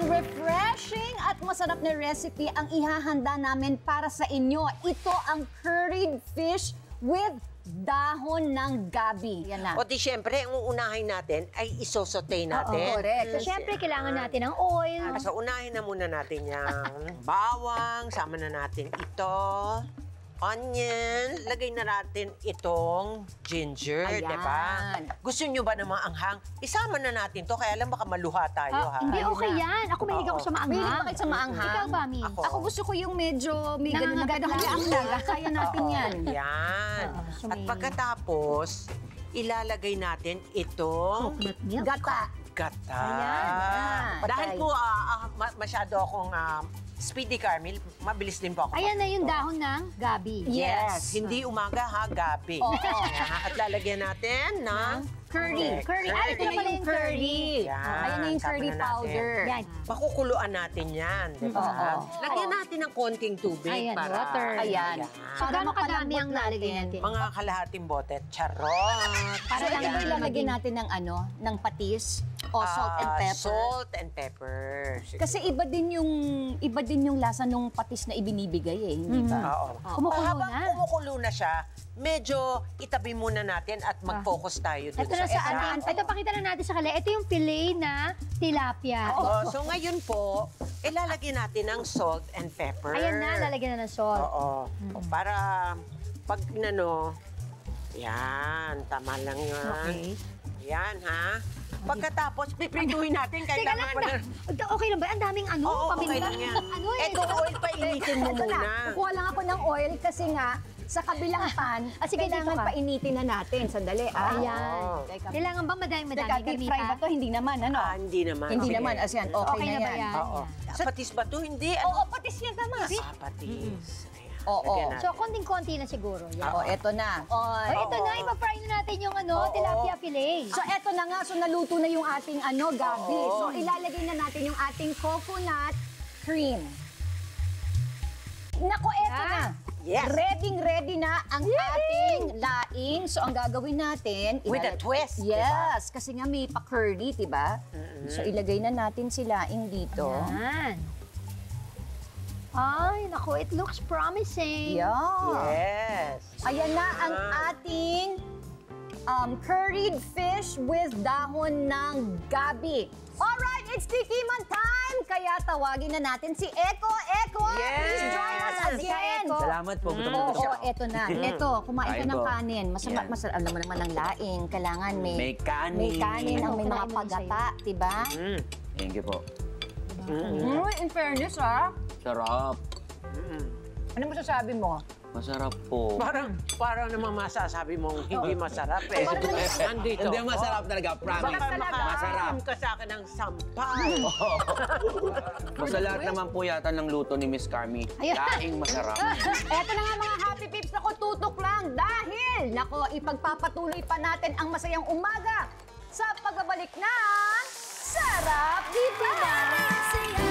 Isang refreshing at masarap na recipe ang ihahanda namin para sa inyo. Ito ang curried fish with dahon ng gabi. Yan na. O di syempre, ang uunahin natin ay isosote natin. Correct. So, syempre, kailangan natin ng oil. So, unahin na muna natin yung bawang. Sama na natin ito. Onion. Lagay na natin itong ginger, Ayan. diba? Gusto nyo ba namang anghang? Isama na natin to, kaya lang baka maluha tayo, ha? Hindi, okay yan. Ako mahilig ako sa Mahilig maanghang. ba kayo sa maanghang? Ikaw ba, Mi? Ako. Gusto ko yung medyo may ganun na Nangangagat lang. hayaan lang. Kaya natin yan. Yan. So At may- pagkatapos, ilalagay natin itong Coconut milk. Gata. gata. Ayan. Dahil po masyado akong speedy caramel, mabilis din po ako. Ayan na yung dahon ng gabi. Yes. Hindi umaga ha, gabi. Oo. Ayan. At lalagyan natin ng Curry. Curry. Ay, ito na pala yung curry. Yan. Ayan na yung Sama curry na natin. powder. Yan. Makukuluan natin yan, di ba? Oo. Lagyan natin ng konting tubig Ayan, para... water. Ayan. So, Para gano'ng kadami mapalambot ang lalagay natin? Mga kalahating bote. Charot! Para lang Ayan. ilalagay natin ng patis o salt and pepper. Salt and pepper. Kasi iba din yung lasa nung patis na ibinibigay eh, hindi ba? Oo. Kumukulo Habang na. kumukulo na siya, medyo itabi muna natin at mag-focus tayo dun Ito na sa atin. Ito, pakita na natin sa kanila. Ito yung fillet na tilapia. So ngayon po, ilalagay natin ng salt and pepper. Ayan na, lalagyan na ng salt. Oo. Para pag yan, tama lang yan. Okay. Yan, ha? Pagkatapos, piprituhin natin. Teka lang Kailangan na. Okay lang ba? Ang daming Oo, okay paminta. lang yan. Ano eh? Ito, oil pa initin mo Ito muna. na, kukuha lang ako ng oil kasi nga, sa kabilang pan, sige, kailangan dito ka. painitin na natin. Sandali, Ayan. Teka, Kailangan ba madami-madami? Teka, deep fry ba to? Hindi naman, ano? Hindi naman. Hindi Sige. naman, as yan, okay, Okay na ba yan? Oo. Sa patis ba to? Hindi. Oo, patis yan, tama. Patis. Ayan. Oo. Lagyan natin. So, konting-konti na siguro. Yan. Oh, eto na. Oh, ito na, ipa-fry na natin yung tilapia fillet. So, eto na nga. So, naluto na yung ating gabi. Oo. So, ilalagay na natin yung ating coconut cream. Nako, eto na. Yes. Ready na ang ating laing. So, ang gagawin natin... With a twist, diba? Yes. Kasi nga may pa-curly, diba? So, ilagay na natin si laing dito. Yan. Ay, naku, it looks promising. Yeah. Yes. Ayan na ang ating curried fish with dahon ng gabi. Alright, it's Tikiman time! Kaya tawagin na natin si Eko. Eko, please join us again! Eko. Salamat po. Gutom na Oo, po siya. eto na. Eto, kumain ka Kain ng po. kanin. Masarap, Yan. masarap. Alam mo naman ang laing. Kailangan May kanin. may kanin ang may mga Kumain mo rin pagata, diba? Thank you po. In fairness, ha? Sarap. Ano masasabi mo? Masarap po. Parang naman masasabi mong hindi masarap eh. Nandito. Hindi masarap talaga, promise. Baka Masarap. makakain ka sa akin ng sampal. Basta lahat naman po yata ng luto ni Miss Carmi. Ayun. Daing masarap. Eto na nga mga happy peeps, nako tutok lang dahil nako ipagpapatuloy pa natin ang masayang umaga sa pagbabalik ng Sarap Di Ba?